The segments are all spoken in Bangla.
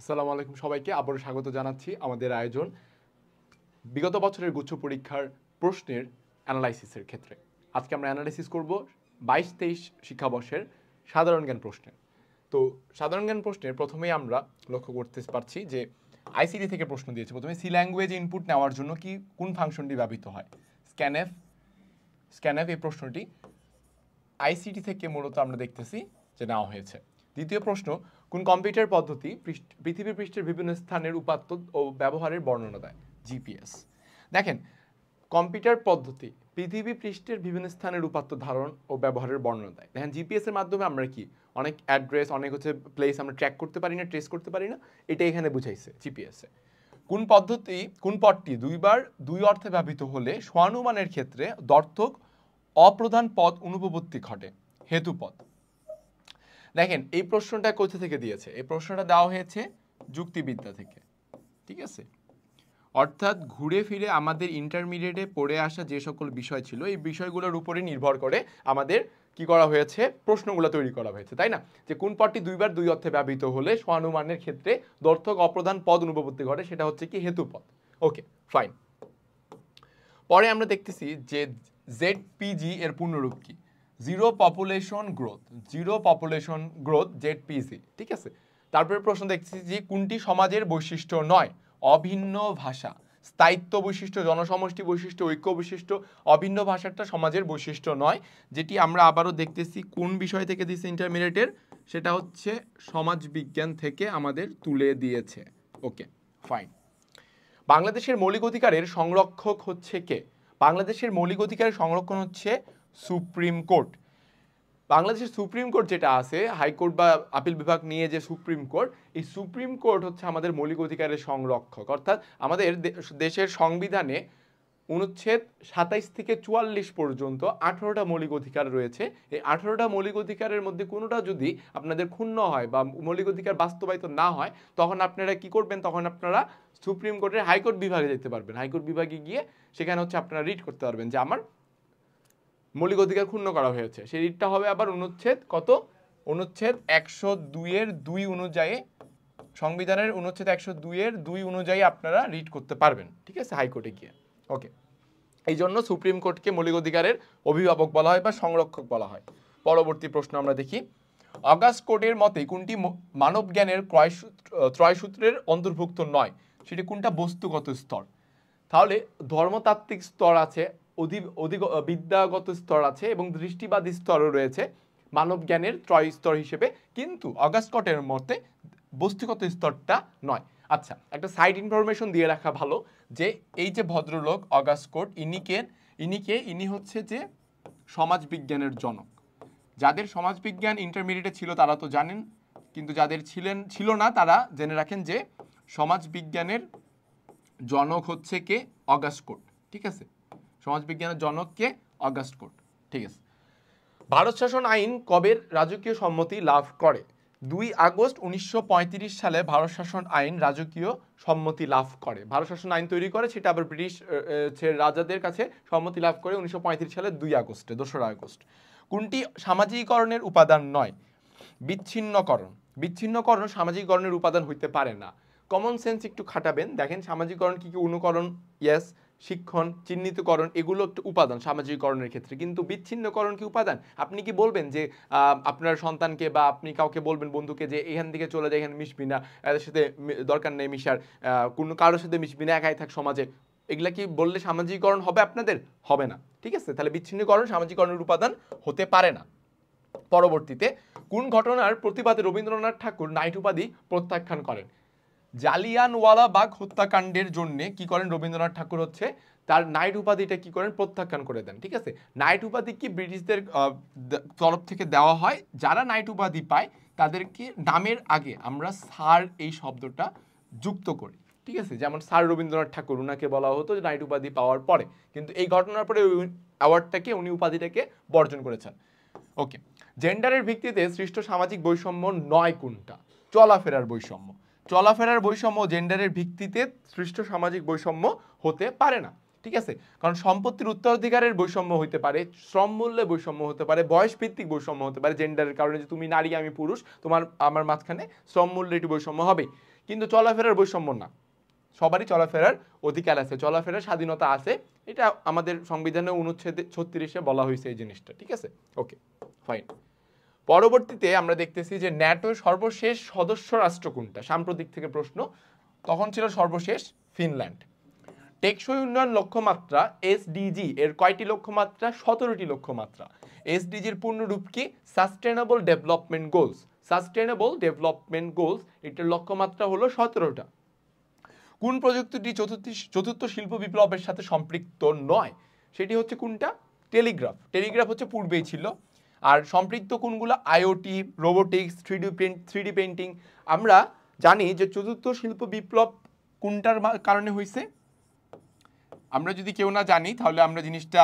আসসালামু আলাইকুম সবাইকে আবারও স্বাগত জানাচ্ছি আমাদের আয়োজন বিগত বছরের গুচ্ছ পরীক্ষার প্রশ্নের অ্যানালাইসিসের ক্ষেত্রে। আজকে আমরা অ্যানালাইসিস করব 22-23 শিক্ষাবর্ষের সাধারণ জ্ঞান প্রশ্নের। তো সাধারণ জ্ঞান প্রশ্নের প্রথমেই আমরা লক্ষ্য করতে পারছি যে আইসিটি থেকে প্রশ্ন দিয়েছে। প্রথমে সি ল্যাঙ্গুয়েজ ইনপুট নেওয়ার জন্য কোন ফাংশনটি ব্যবহৃত হয়? স্ক্যানএফ এই প্রশ্নটি আইসিটি থেকে মূলত আমরা দেখতেছি যে নেওয়া হয়েছে। দ্বিতীয় প্রশ্ন, কোন কম্পিউটার পদ্ধতি পৃথিবীর পৃষ্ঠের বিভিন্ন স্থানের উপাত্ত ও ব্যবহারের বর্ণনা দেয়? জিপিএস। দেখেন, কম্পিউটার পদ্ধতি পৃথিবী পৃষ্ঠের বিভিন্ন স্থানের উপাত্ত ধারণ ও ব্যবহারের বর্ণনা দেয়। দেখেন, জিপিএস এর মাধ্যমে আমরা কি অনেক অ্যাড্রেস, অনেক প্লেস আমরা ট্র্যাক করতে পারি না, ট্রেস করতে পারি না, এটা এখানে বুঝাইছে জিপিএস এ। কোন পদটি দুইবার দুই অর্থে ব্যবহৃত হলে স্বানুমানের ক্ষেত্রে দ্ব্যর্থক অপ্রধান পদ অনুপপত্তি ঘটে? হেতুপদ। দেখেন, এই প্রশ্নটা কোথা থেকে দিয়েছে? এই প্রশ্নটা দেওয়া হয়েছে যুক্তিবিদ্যা থেকে, ঠিক আছে? অর্থাৎ ঘুরে ফিরে আমাদের ইন্টারমিডিয়েটে পড়ে আসা যে সকল বিষয় ছিল এই বিষয়গুলোর উপরে নির্ভর করে আমাদের কি করা হয়েছে, প্রশ্নগুলো তৈরি করা হয়েছে, তাই না? যে কোন পদটি দুইবার দুই অর্থে ব্যবহৃত হলে স্বানুমানের ক্ষেত্রে দ্ব্যর্থক অপ্রধান পদ অনুপপত্তি ঘটে, সেটা হচ্ছে কি হেতুপদ। ওকে, ফাইন। পরে আমরা দেখতেছি যে জেডপিজি এর পূর্ণরূপ কি? জিরো পপুলেশন গ্রোথ জেডপিজি, ঠিক আছে? তারপরে প্রশ্ন দেখতেছি যে কোনটি সমাজের বৈশিষ্ট্য নয়? অভিন্ন ভাষা, স্থায়িত্ব বৈশিষ্ট্য, জনসমষ্টি বৈশিষ্ট্য, ঐক্য বৈশিষ্ট্য। অভিন্ন ভাষাটা সমাজের বৈশিষ্ট্য নয়, যেটি আমরা আবারও দেখতেছি কোন বিষয় থেকে দিয়েছে ইন্টারমিডিয়েটের, সেটা হচ্ছে সমাজ বিজ্ঞান থেকে আমাদের তুলে দিয়েছে। ওকে, ফাইন। বাংলাদেশের মৌলিক অধিকারের সংরক্ষক হচ্ছে কে? বাংলাদেশের মৌলিক অধিকারের সংরক্ষণ হচ্ছে সুপ্রিম কোর্ট। বাংলাদেশের সুপ্রিম কোর্ট যেটা আছে, হাইকোর্ট বা আপিল বিভাগ নিয়ে যে সুপ্রিম কোর্ট, এই সুপ্রিম কোর্ট হচ্ছে আমাদের মৌলিক অধিকারের সংরক্ষক। অর্থাৎ আমাদের দেশের সংবিধানে অনুচ্ছেদ 27 থেকে 44 পর্যন্ত 18টা মৌলিক অধিকার রয়েছে। এই 18টা মৌলিক অধিকারের মধ্যে কোনোটা যদি আপনাদের ক্ষুণ্ণ হয় বা মৌলিক অধিকার বাস্তবায়িত না হয়, তখন আপনারা কি করবেন? তখন আপনারা সুপ্রিম কোর্টের হাইকোর্ট বিভাগে যেতে পারবেন। হাইকোর্ট বিভাগে গিয়ে সেখানে হচ্ছে আপনারা রিট করতে পারবেন যে আমার মৌলিক অধিকার ক্ষুণ্ণ করা হয়েছে। সেই রিটটা হবে আবার অনুচ্ছেদ কত? অনুচ্ছেদ 102 অনুযায়ী, সংবিধানের অনুচ্ছেদ 102 অনুযায়ী আপনারা রিট করতে পারবেন, ঠিক আছে, হাইকোর্টে গিয়ে। ওকে, এই জন্য সুপ্রিম কোর্টকে মৌলিক অধিকারের অভিভাবক বলা হয় বা সংরক্ষক বলা হয়। পরবর্তী প্রশ্ন আমরা দেখি, অগাস্ট কোডের মতে কোনটি মানব জ্ঞানের ত্রয়সূত্রের অন্তর্ভুক্ত নয়? সেটি কোনটা? বস্তুগত স্তর। তাহলে ধর্মতাত্ত্বিক স্তর আছে, বিদ্যাগত স্তর আছে এবং দৃষ্টিবাদী স্তরও রয়েছে মানব জ্ঞানের ত্রয় স্তর হিসেবে, কিন্তু অগাস্ট কোডের মতে বস্তুগত স্তরটা নয়। আচ্ছা, একটা সাইড ইনফরমেশন দিয়ে রাখা ভালো যে এই যে ভদ্রলোক অগাস্ট কোড, ইনি হচ্ছে যে সমাজবিজ্ঞানের জনক। যাদের সমাজবিজ্ঞান ইন্টারমিডিয়েটে ছিল তারা তো জানেন, কিন্তু যাদের ছিল না তারা জেনে রাখেন যে সমাজবিজ্ঞানের জনক হচ্ছে কে? অগাস্ট কোড, ঠিক আছে? সমাজবিজ্ঞানের জনক কে? অগাস্ট কোড, ঠিক আছে। ভারত শাসন আইন কবে রাজকীয় সম্মতি লাভ করে? 2 আগস্ট 1935 সালে ভারত শাসন আইন রাজকীয় সম্মতি লাভ করে। ভারত শাসন আইন তৈরি করে, সেটা আবার ব্রিটিশ রাজাদের কাছে সম্মতি লাভ করে 1935 সালে 2 আগস্টে, 2রা আগস্ট। কোনটি সামাজিকীকরণের উপাদান নয়? বিচ্ছিন্নকরণ সামাজিকীকরণের উপাদান হইতে পারে না। কমন সেন্স একটু খাটাবেন। দেখেন, সামাজিকীকরণ কি? অনুকরণ, ইয়েস। শিক্ষণ, চিহ্নিতকরণ, এগুলো একটু উপাদান সামাজিকীকরণের ক্ষেত্রে, কিন্তু বিচ্ছিন্নকরণ কি উপাদান? আপনি কি বলবেন যে আপনার সন্তানকে বা আপনি কাউকে বলবেন, বন্ধুকে, যে এখান থেকে চলে যায়, এখানে মিশবি না, এদের সাথে দরকার নেই মিশার, কোনো কারোর সাথে মিশবি না, একাই থাক সমাজে, এগুলা কি বললে সামাজিকীকরণ হবে আপনাদের? হবে না, ঠিক আছে? তাহলে বিচ্ছিন্নকরণ সামাজিকীকরণের উপাদান হতে পারে না। পরবর্তীতে কোন ঘটনার প্রতিবাদে রবীন্দ্রনাথ ঠাকুর নাইট উপাধি প্রত্যাখ্যান করেন? জালিয়ানওয়ালাবাগ হত্যাকাণ্ডের জন্য কি করেন রবীন্দ্রনাথ ঠাকুর? হচ্ছে তার নাইট উপাধিটা কি করেন? প্রত্যাখ্যান করে দেন, ঠিক আছে? নাইট উপাধি কি ব্রিটিশদের তরফ থেকে দেওয়া হয়। যারা নাইট উপাধি পায় তাদেরকে নামের আগে আমরা স্যার এই শব্দটা যুক্ত করি, ঠিক আছে? যেমন স্যার রবীন্দ্রনাথ ঠাকুর, ওনাকে বলা হতো নাইট উপাধি পাওয়ার পরে, কিন্তু এই ঘটনার পরে অ্যাওয়ার্ডটাকে, উনি উপাধিটাকে বর্জন করেছেন। ওকে, জেন্ডারের ভিত্তিতে সৃষ্ট সামাজিক বৈষম্য নয় কোনটা? চলাফেরার বৈষম্য। চলাফেরার বৈষম্য জেন্ডারের ভিত্তিতে সৃষ্ট সামাজিক বৈষম্য হতে পারে না, ঠিক আছে? কারণ সম্পত্তির উত্তরাধিকারের বৈষম্য হতে পারে, শ্রম মূল্যে বৈষম্য হতে পারে, বয়স ভিত্তিক বৈষম্য হতে পারে। জেন্ডারের কারণে যে তুমি নারী আমি পুরুষ, তোমার আমার মাঝখানে শ্রম মূল্যে একটু বৈষম্য হবে, কিন্তু চলাফেরার বৈষম্য না, সবারই চলাফেরার অধিকার আছে, চলাফেরার স্বাধীনতা আছে, এটা আমাদের সংবিধানের অনুচ্ছেদ 36-এ বলা হয়েছে এই জিনিসটা, ঠিক আছে? Okay fine. পরবর্তীতে আমরা দেখতেছি যে ন্যাটোর সর্বশেষ সদস্য রাষ্ট্র কোনটা, সাম্প্রতিক থেকে প্রশ্ন, তখন ছিল সর্বশেষ ফিনল্যান্ড। টেকসই উন্নয়ন লক্ষ্যমাত্রা এসডিজি এর কয়টি লক্ষ্যমাত্রা? 17টি লক্ষ্যমাত্রা। এসডিজির পূর্ণরূপ কি? Sustainable development goals. Sustainable development goals, এটার লক্ষ্যমাত্রা হলো 17টা। কোন প্রযুক্তিটি চতুর্থ শিল্প বিপ্লবের সাথে সম্পৃক্ত নয়? সেটি হচ্ছে কোনটা? টেলিগ্রাফ। টেলিগ্রাফ হচ্ছে পূর্বেই ছিল। আর সম্পৃক্ত কোনগুলো? IoT, robotics, three D painting. আমরা জানি যে চতুর্থ শিল্প বিপ্লব কোনটার কারণে হয়েছে? আমরা যদি কেউ না জানি তাহলে আমরা জিনিসটা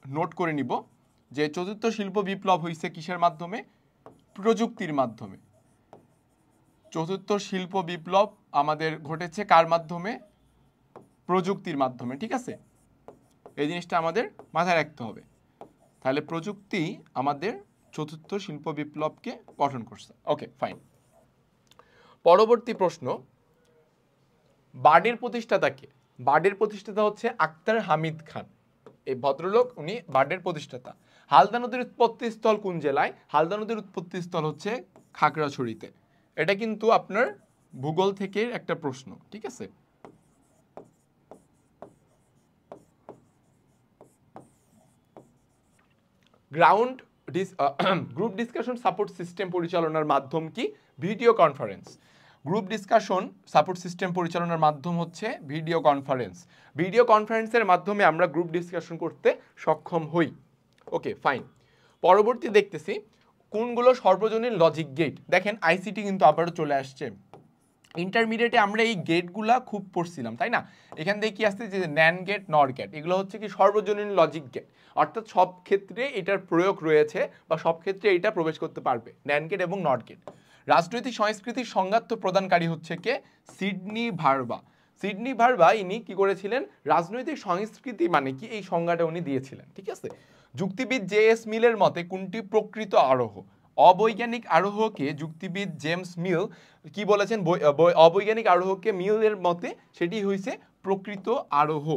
নোট করে নিব যে চতুর্থ শিল্প বিপ্লব হয়েছে কিসের মাধ্যমে? প্রযুক্তির মাধ্যমে। চতুর্থ শিল্প বিপ্লব আমাদের ঘটেছে কার মাধ্যমে? প্রযুক্তির মাধ্যমে, ঠিক আছে? এই জিনিসটা আমাদের মাথায় রাখতে হবে। তাহলে প্রযুক্তি আমাদের চতুর্থ শিল্প বিপ্লবকে গঠন করছে। Okay fine. পরবর্তী প্রশ্ন, বার্ডের প্রতিষ্ঠাতা কে? বার্ডের প্রতিষ্ঠাতা হচ্ছে আক্তার হামিদ খান। এই ভদ্রলোক উনি বার্ডের প্রতিষ্ঠাতা। হালদা নদীর উৎপত্তি স্থল কোন জেলায়? হালদা নদীর উৎপত্তি স্থল হচ্ছে খাগড়াছড়িতে। এটা কিন্তু আপনার ভূগোল থেকে একটা প্রশ্ন, ঠিক আছে? গ্রুপ ডিসকাশন সাপোর্ট সিস্টেম পরিচালনার মাধ্যম কি? Video conference. Group discussion support system পরিচালনার মাধ্যম হচ্ছে ভিডিও কনফারেন্স। ভিডিও কনফারেন্সের মাধ্যমে আমরা গ্রুপ ডিসকাশন করতে সক্ষম হই। Okay fine. পরবর্তী দেখতেছি কোনগুলো সর্বজনীন লজিক গেট। দেখেন আইসিটি কিন্তু আবারও চলে আসছে। ইন্টারমিডিয়েটে আমরা এই গেটগুলা খুব পড়ছিলাম, তাই না? এখান থেকে কি আসছে যে ন্যান্ড গেট, নর গেট, এগুলো হচ্ছে কি সর্বজনীন লজিক গেট, অর্থাৎ সব ক্ষেত্রে এটার প্রয়োগ রয়েছে বা সব ক্ষেত্রে এটা প্রবেশ করতে পারবে, ন্যান্ড গেট এবং নট গেট। রাজনৈতিক সংস্কৃতির সংজ্ঞাত্ব প্রদানকারী হচ্ছে কে? সিডনি ভার্বা। সিডনি ভার্বা ইনি কি করেছিলেন? রাজনৈতিক সংস্কৃতি মানে কি এই সংজ্ঞাটা উনি দিয়েছিলেন, ঠিক আছে? যুক্তিবিদ জে.এস. মিলের মতে কোনটি প্রকৃত আরোহ? অবৈজ্ঞানিক আরোহকে যুক্তিবিদ জেমস মিল কি বলেছেন? অবৈজ্ঞানিক আরোহকে মিলের মতে সেটি হয়েছে প্রকৃত আরোহ।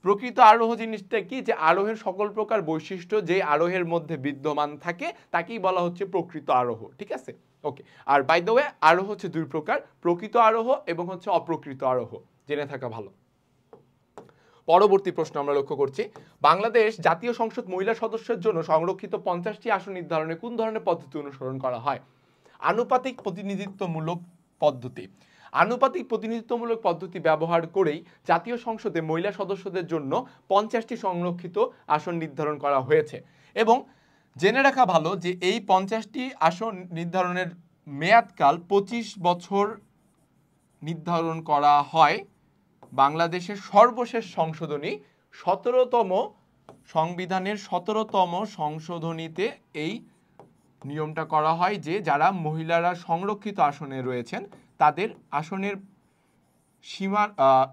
প্রকৃত আরোহ জিনিসটা কি? যে আরোহের সকল প্রকার বৈশিষ্ট্য যে আরোহের মধ্যে বিদ্যমান থাকে তাকেই বলা হচ্ছে প্রকৃত আরোহ, ঠিক আছে? ওকে। আর বাই দ্য ওয়ে আরোহ হচ্ছে দুই প্রকার, প্রকৃত আরোহ এবং হচ্ছে অপ্রকৃত আরোহ, জেনে থাকা ভালো। পরবর্তী প্রশ্ন আমরা লক্ষ্য করছি, বাংলাদেশ জাতীয় সংসদ মহিলা সদস্যের জন্য সংরক্ষিত 50টি আসন নির্ধারণে কোন ধরনের পদ্ধতি অনুসরণ করা হয়? আনুপাতিক প্রতিনিধিত্বমূলক পদ্ধতি। আনুপাতিক প্রতিনিধিত্বমূলক পদ্ধতি ব্যবহার করেই জাতীয় সংসদে মহিলা সদস্যদের জন্য 50টি সংরক্ষিত আসন নির্ধারণ করা হয়েছে। এবং জেনে রাখা ভালো যে এই 50টি আসন নির্ধারণের মেয়াদকাল 25 বছর নির্ধারণ করা হয়। বাংলাদেশের সর্বশেষ সংশোধনী 17তম সংবিধানের 17তম সংশোধনীতে এই নিয়মটা করা হয় যে যারা মহিলারা সংরক্ষিত আসনে রয়েছেন তাদের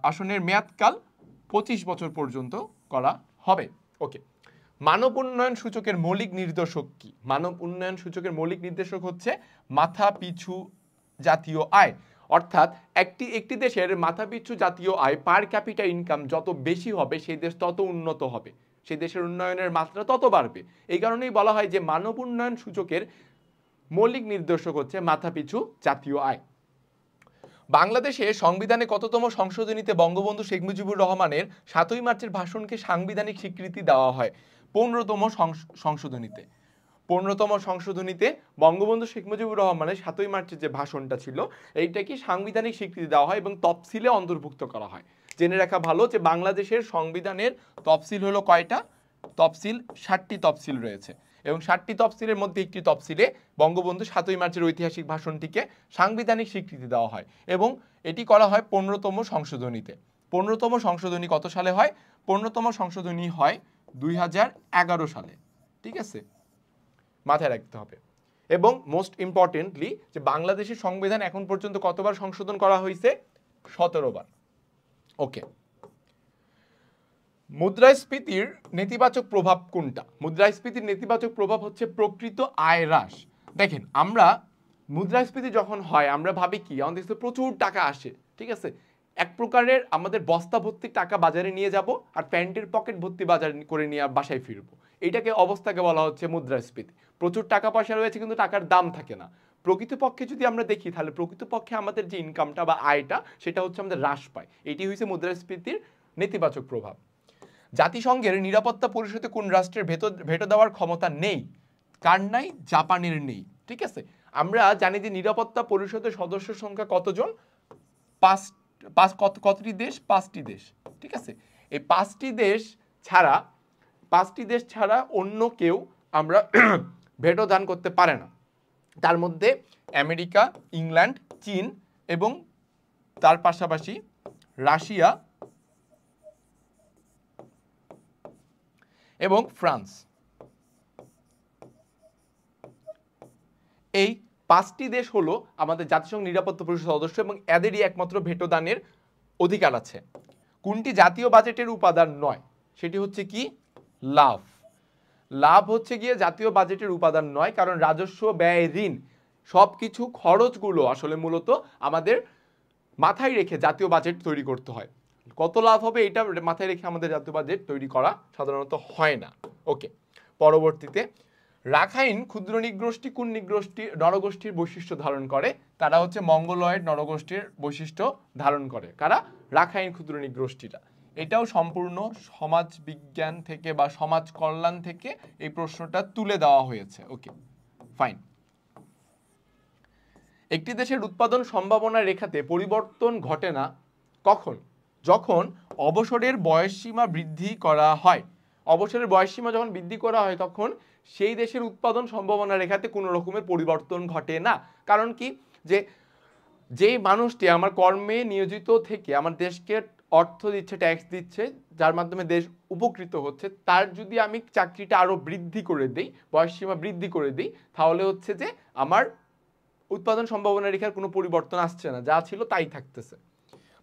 আসনের মেয়াদকাল 25 বছর পর্যন্ত করা হবে। ওকে। মানব উন্নয়ন সূচকের মৌলিক নির্দেশক কি? মানব উন্নয়ন সূচকের মৌলিক নির্দেশক হচ্ছে মাথা পিছু জাতীয় আয়। অর্থাৎ একটি দেশের মাথাপিছু জাতীয় আয় পার ক্যাপিটা ইনকাম যত বেশি হবে সেই দেশ তত উন্নত হবে, সেই দেশের উন্নয়নের মাত্রা তত বাড়বে। এই কারণেই বলা হয় যে মানব উন্নয়ন সূচকের মৌলিক নির্দেশক হচ্ছে মাথাপিছু জাতীয় আয়। বাংলাদেশে সংবিধানে কততম সংশোধনীতে বঙ্গবন্ধু শেখ মুজিবুর রহমানের 7ই মার্চের ভাষণকে সাংবিধানিক স্বীকৃতি দেওয়া হয়? 15তম সংশোধনীতে। 15তম সংশোধনীতে বঙ্গবন্ধু শেখ মুজিবুর রহমানের 7ই মার্চের যে ভাষণটা ছিল এইটাকে সাংবিধানিক স্বীকৃতি দেওয়া হয় এবং তফসিলে অন্তর্ভুক্ত করা হয়। জেনে রাখা ভালো যে বাংলাদেশের সংবিধানের তফসিল হলো কয়টা? তফসিল 60টি তফসিল রয়েছে এবং 60টি তফসিলের মধ্যে একটি তফসিলে বঙ্গবন্ধু 7ই মার্চের ঐতিহাসিক ভাষণটিকে সাংবিধানিক স্বীকৃতি দেওয়া হয় এবং এটি করা হয় 15তম সংশোধনীতে। 15তম সংশোধনী কত সালে হয়? 15তম সংশোধনী হয় 2011 সালে, ঠিক আছে? মাথায় রাখতে হবে। এবং মোস্ট ইম্পর্টেন্টলি যে বাংলাদেশের সংবিধান এখন পর্যন্ত কতবার সংশোধন করা হয়েছে? 17 বার। ওকে। মুদ্রাস্ফীতির নেতিবাচক প্রভাব কোনটা? মুদ্রাস্ফীতির নেতিবাচক প্রভাব হচ্ছে প্রকৃত আয় হ্রাস। দেখেন আমরা মুদ্রাস্ফীতি যখন হয় আমরা ভাবি কি আমাদের কাছে প্রচুর টাকা আসে, ঠিক আছে, এক প্রকারের আমাদের বস্তা ভর্তি টাকা বাজারে নিয়ে যাব আর প্যান্টের পকেট ভর্তি বাজার করে নিয়ে বাসায় ফিরবো, এইটাকে অবস্থাকে বলা হচ্ছে মুদ্রাস্ফীতি। প্রচুর টাকা পয়সা রয়েছে কিন্তু টাকার দাম থাকে না। প্রকৃতপক্ষে যদি আমরা দেখি তাহলে প্রকৃতপক্ষে আমাদের যে ইনকামটা বা আয়টা সেটা হচ্ছে আমাদের হ্রাস পায়। এটি হচ্ছে মুদ্রাস্ফীতির নেতিবাচক প্রভাব। জাতিসংঘের নিরাপত্তা পরিষদে কোন রাষ্ট্রের ভেটো দেওয়ার ক্ষমতা নেই? কার নাই? জাপানের নেই, ঠিক আছে। আমরা জানি যে নিরাপত্তা পরিষদের সদস্য সংখ্যা কতজন? কতটি দেশ? 5টি দেশ, ঠিক আছে। এই 5টি দেশ ছাড়া অন্য কেউ আমরা ভেটো দান করতে পারে না। তার মধ্যে আমেরিকা, ইংল্যান্ড, চীন এবং তার পাশাপাশি রাশিয়া এবং ফ্রান্স। এই 5টি দেশ হলো আমাদের জাতিসংঘ নিরাপত্তা পরিষদের সদস্য এবং এদেরই একমাত্র ভেটো দানের অধিকার আছে। কোনটি জাতীয় বাজেটের উপাদান নয়? সেটি হচ্ছে কি? লাভ। লাভ হচ্ছে গিয়ে জাতীয় বাজেটের উপাদান নয়, কারণ রাজস্ব, ব্যয়, ঋণ সবকিছু খরচগুলো আসলে মূলত আমাদের মাথায় রেখে জাতীয় বাজেট তৈরি করতে হয়। কত লাভ হবে এটা মাথায় রেখে আমাদের জাতীয় বাজেট তৈরি করা সাধারণত হয় না। ওকে, পরবর্তীতে রাখাইন ক্ষুদ্র নৃগোষ্ঠী কোন নরগোষ্ঠীর বৈশিষ্ট্য ধারণ করে? তারা হচ্ছে মঙ্গোলয়েড নরগোষ্ঠীর বৈশিষ্ট্য ধারণ করে। কারা? রাখাইন ক্ষুদ্র নৃগোষ্ঠীরা। এটাও সম্পূর্ণ সমাজ বিজ্ঞান থেকে বা সমাজ কল্যাণ থেকে এই প্রশ্নটা তুলে দেওয়া হয়েছে। ওকে, ফাইন। একটি দেশের উৎপাদন সম্ভাবনা রেখাতে পরিবর্তন ঘটে না কখন? যখন অবসরের বয়সসীমা বৃদ্ধি করা হয়। অবসরের বয়সসীমা যখন বৃদ্ধি করা হয় তখন সেই দেশের উৎপাদন সম্ভাবনা রেখাতে কোনো রকমের পরিবর্তন ঘটে না। কারণ কি? যে মানুষটি আমার কর্মে নিয়োজিত থেকে আমার দেশকে অর্থ দিচ্ছে, ট্যাক্স দিচ্ছে, যার মাধ্যমে দেশ উপকৃত হচ্ছে, তার যদি আমি চাকরিটা আরো বৃদ্ধি করে দিই, বয়সসীমা বৃদ্ধি করে দিই, তাহলে হচ্ছে যে আমার উৎপাদন সম্ভাবনা রেখার কোনো পরিবর্তন আসছে না, যা ছিল তাই থাকতেছে।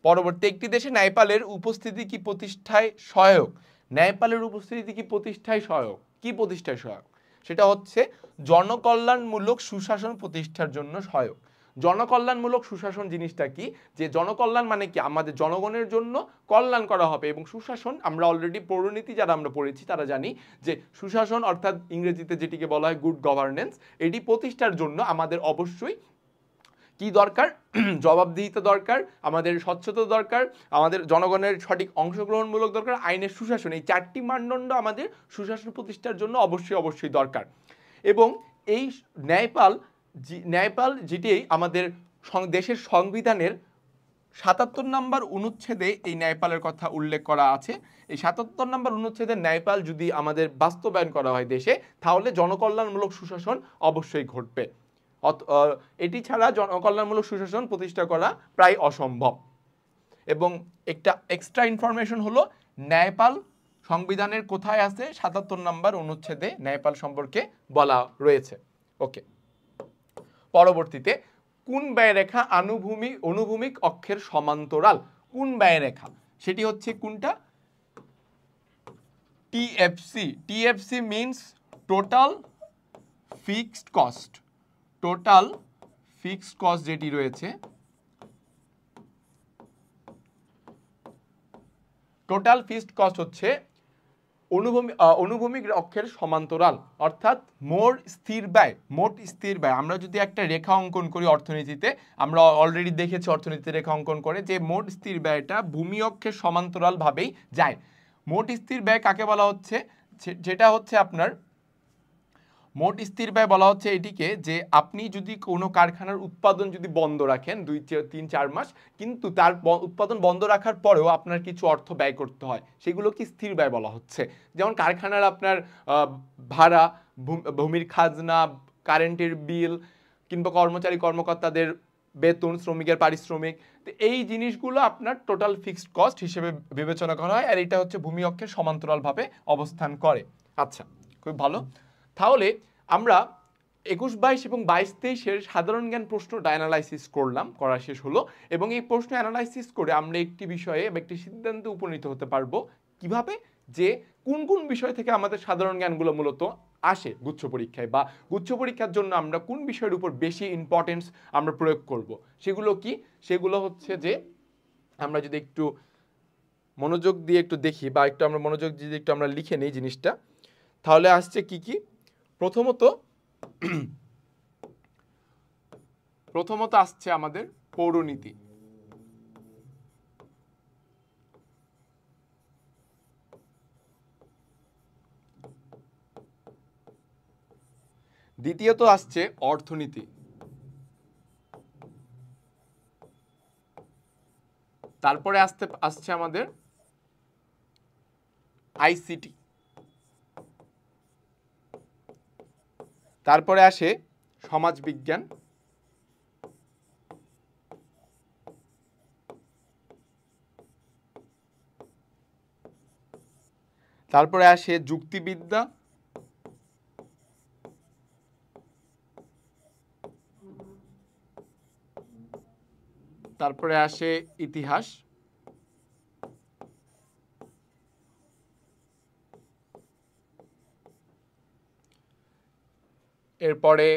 পরবর্তী, একটি দেশে ন্যায়পালের উপস্থিতি কি প্রতিষ্ঠায় সহায়ক? ন্যায়পালের উপস্থিতি কি প্রতিষ্ঠায় সহায়ক? কি প্রতিষ্ঠায় সহায়ক? সেটা হচ্ছে জনকল্যাণমূলক সুশাসন প্রতিষ্ঠার জন্য সহায়ক। জনকল্যাণমূলক সুশাসন জিনিসটা কি? যে জনকল্যাণ মানে কি? আমাদের জনগণের জন্য কল্যাণ করা হবে। এবং সুশাসন আমরা অলরেডি পৌরনীতি যারা আমরা পড়েছি তারা জানি যে সুশাসন অর্থাৎ ইংরেজিতে যেটিকে বলা হয় গুড গভর্নেন্স, এটি প্রতিষ্ঠার জন্য আমাদের অবশ্যই কি দরকার? জবাবদিহিতা দরকার, আমাদের স্বচ্ছতা দরকার, আমাদের জনগণের সঠিক অংশগ্রহণমূলক দরকার, আইনের সুশাসন। এই 4টি মানদণ্ড আমাদের সুশাসন প্রতিষ্ঠার জন্য অবশ্যই দরকার। এবং এই ন্যায়পাল যেটি আমাদের দেশের সংবিধানের 77 নম্বর অনুচ্ছেদে এই ন্যায়পালের কথা উল্লেখ করা আছে। এই 77 নম্বর অনুচ্ছেদে ন্যায়পাল যদি আমাদের বাস্তবায়ন করা হয় দেশে, তাহলে জনকল্যাণমূলক সুশাসন অবশ্যই ঘটবে। এটি ছাড়া জনকল্যাণমূলক সুশাসন প্রতিষ্ঠা করা প্রায় অসম্ভব। এবং একটা এক্সট্রা ইনফরমেশন হলো, ন্যায়পাল সংবিধানের কোথায় আছে? 77 নম্বর অনুচ্ছেদে ন্যায়পাল সম্পর্কে বলা রয়েছে। ওকে, পরবর্তীতে কোন ব্যয়রেখা অনুভূমিক অক্ষের সমান্তরাল? কোন ব্যয়রেখা? সেটি হচ্ছে কোনটা? TFC. TFC means total fixed cost. Total fixed cost যেটি রয়েছে, টোটাল ফিক্সড কস্ট হচ্ছে অনুভূমিক অক্ষের সমান্তরাল, অর্থাৎ মোট স্থির ব্যয়। আমরা যদি একটা রেখা অঙ্কন করি অর্থনীতিতে, আমরা অলরেডি দেখেছি অর্থনীতিতে রেখা অঙ্কন করে যে মোট স্থির ব্যয়টা ভূমি অক্ষের সমান্তরাল ভাবেই যায়। মোট স্থির ব্যয় কাকে বলা হচ্ছে? যেটা হচ্ছে আপনার মোট স্থির ব্যয় বলা হচ্ছে এটিকে, যে আপনি যদি কোনো কারখানার উৎপাদন যদি বন্ধ রাখেন 2-3-4 মাস, কিন্তু তার উৎপাদন বন্ধ রাখার পরেও আপনার কিছু অর্থ ব্যয় করতে হয়, সেগুলো কি স্থির ব্যয় বলা হচ্ছে। যেমন কারখানার আপনার ভাড়া, ভূমির খাজনা, কারেন্টের বিল, কিংবা কর্মচারী-কর্মকর্তাদের বেতন, শ্রমিকের পারিশ্রমিক, তো এই জিনিসগুলো আপনার টোটাল ফিক্সড কস্ট হিসেবে বিবেচনা করা হয়। আর এটা হচ্ছে ভূমি অক্ষের সমান্তরালভাবে অবস্থান করে। আচ্ছা, খুব ভালো। তাহলে আমরা 21-22 এবং 22-23 সাধারণ জ্ঞান প্রশ্নটা অ্যানালাইসিস করা শেষ হলো। এবং এই প্রশ্ন অ্যানালাইসিস করে আমরা একটি বিষয়ে বা একটি সিদ্ধান্তে উপনীত হতে পারবো। কিভাবে? যে কোন কোন বিষয় থেকে আমাদের সাধারণ জ্ঞানগুলো মূলত আসে গুচ্ছ পরীক্ষায়, বা গুচ্ছ পরীক্ষার জন্য আমরা কোন বিষয়ের উপর বেশি ইম্পর্টেন্স আমরা প্রয়োগ করব। সেগুলো কি? সেগুলো হচ্ছে যে আমরা যদি একটু মনোযোগ দিয়ে একটু দেখি, বা একটু আমরা মনোযোগ দিয়ে একটু আমরা লিখে নেই জিনিসটা, তাহলে আসছে কি কি। প্রথমত আসছে আমাদের পৌরনীতি। দ্বিতীয়ত আসছে অর্থনীতি। তারপরে আসছে আমাদের আইসিটি। তারপরে আসে সমাজবিজ্ঞান। তারপরে আসে যুক্তিবিদ্যা। তারপরে আসে ইতিহাস। এরপরে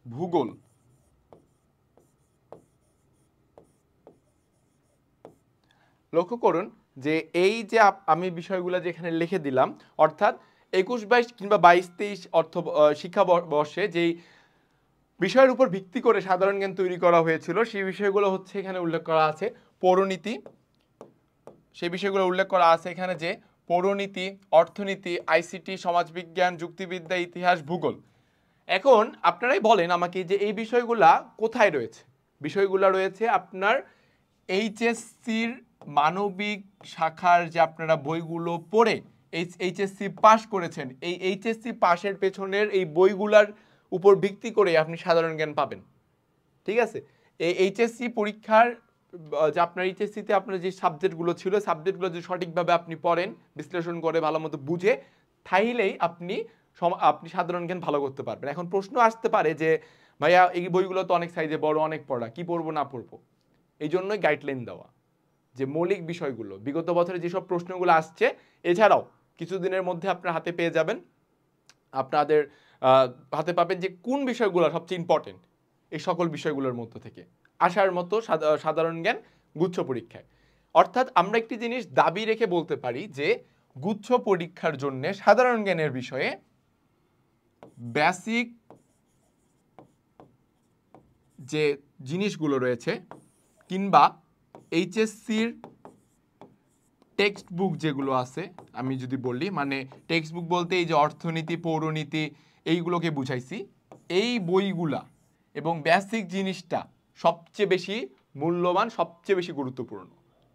ভূগোল। লক্ষ্য করুন যে এই যে আমি বিষয়গুলো যেখানে লিখে দিলাম, অর্থাৎ 21-22 কিংবা 22-23 শিক্ষাবর্ষে যেই বিষয়ের উপর ভিত্তি করে সাধারণ জ্ঞান তৈরি করা হয়েছিল, সেই বিষয়গুলো হচ্ছে এখানে উল্লেখ করা আছে। পৌরনীতি, সেই বিষয়গুলো উল্লেখ করা আছে এখানে, যে পৌরনীতি, অর্থনীতি, আইসিটি, সমাজবিজ্ঞান, যুক্তিবিদ্যা, ইতিহাস, ভূগোল। এখন আপনারাই বলেন আমাকে যে এই বিষয়গুলা কোথায় রয়েছে। বিষয়গুলো রয়েছে আপনার এইচএসসির মানবিক শাখার যে আপনারা বইগুলো পড়ে এইচএসসি পাস করেছেন, এই এইচএসসি পাশের পেছনের এই বইগুলার উপর ভিত্তি করে আপনি সাধারণ জ্ঞান পাবেন। ঠিক আছে? এই এইচএসসি পরীক্ষার যে আপনার এইচএসসিতে আপনার যে সাবজেক্টগুলো ছিল, সাবজেক্টগুলো যদি সঠিকভাবে আপনি পড়েন, বিশ্লেষণ করে ভালো মতো বুঝে, তাইলেই আপনি সাধারণ জ্ঞান ভালো করতে পারবেন। এখন প্রশ্ন আসতে পারে যে ভাইয়া এই বইগুলো তো অনেক সাইজে বড়, অনেক পড়া, কি পড়বো না পড়বো? এই জন্যই গাইডলাইন দেওয়া, যে মৌলিক বিষয়গুলো বিগত বছরে যেসব প্রশ্নগুলো আসছে, এছাড়াও কিছুদিনের মধ্যে আপনার হাতে পেয়ে যাবেন, আপনাদের হাতে পাবেন যে কোন বিষয়গুলো সবচেয়ে ইম্পর্টেন্ট এই সকল বিষয়গুলোর মধ্য থেকে আসার মতো সাধারণ জ্ঞান গুচ্ছ পরীক্ষায়। অর্থাৎ আমরা একটি জিনিস দাবি রেখে বলতে পারি যে গুচ্ছ পরীক্ষার জন্য সাধারণ জ্ঞানের বিষয়ে বেসিক যে জিনিসগুলো রয়েছে, কিংবা এইচএসসির টেক্সট বুক যেগুলো আছে, আমি যদি বলি, মানে টেক্সট বুক বলতে এই যে অর্থনীতি, পৌরনীতি, এইগুলোকে বুঝাইছি, এই বইগুলা এবং বেসিক জিনিসটা সবচেয়ে বেশি মূল্যবান, সবচেয়ে বেশি গুরুত্বপূর্ণ।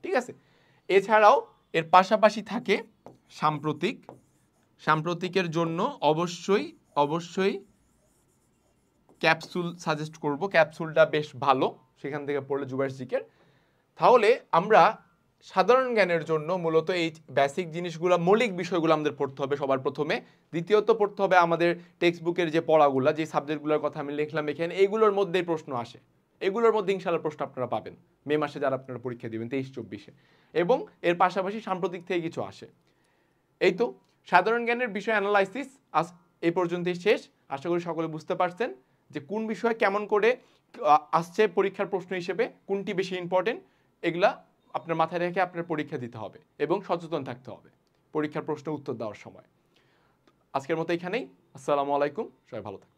ঠিক আছে? এছাড়াও এর পাশাপাশি থাকে সাম্প্রতিক। সাম্প্রতিকের জন্য অবশ্যই ক্যাপসুল সাজেস্ট করব। ক্যাপসুলটা বেশ ভালো, সেখান থেকে পড়লে জুবাইরজিকের। তাহলে আমরা সাধারণ জ্ঞানের জন্য মূলত এই বেসিক জিনিসগুলো, মৌলিক বিষয়গুলো আমাদের পড়তে হবে সবার প্রথমে। দ্বিতীয়ত পড়তে হবে আমাদের টেক্সট বুকের যে পড়াগুলো, যে সাবজেক্টগুলোর কথা আমি লিখলাম এখানে, এইগুলোর মধ্যেই প্রশ্ন আসে। এগুলোর মধ্যে ইনশাআল্লাহ প্রশ্ন আপনারা পাবেন মে মাসে, যারা আপনারা পরীক্ষা দেবেন 23-24-এ। এবং এর পাশাপাশি সাম্প্রতিক থেকে কিছু আসে। এই তো সাধারণ জ্ঞানের বিষয় অ্যানালাইসিস আজ এই পর্যন্তই শেষ। আশা করি সকলে বুঝতে পারছেন যে কোন বিষয় কেমন করে আসছে পরীক্ষার প্রশ্ন হিসেবে, কোনটি বেশি ইম্পর্টেন্ট, এগুলা আপনার মাথায় রেখে আপনার পরীক্ষা দিতে হবে এবং সচেতন থাকতে হবে পরীক্ষার প্রশ্ন উত্তর দেওয়ার সময়। আজকের মতো এখানেই। আসসালামু আলাইকুম, সবাই ভালো থাকবেন।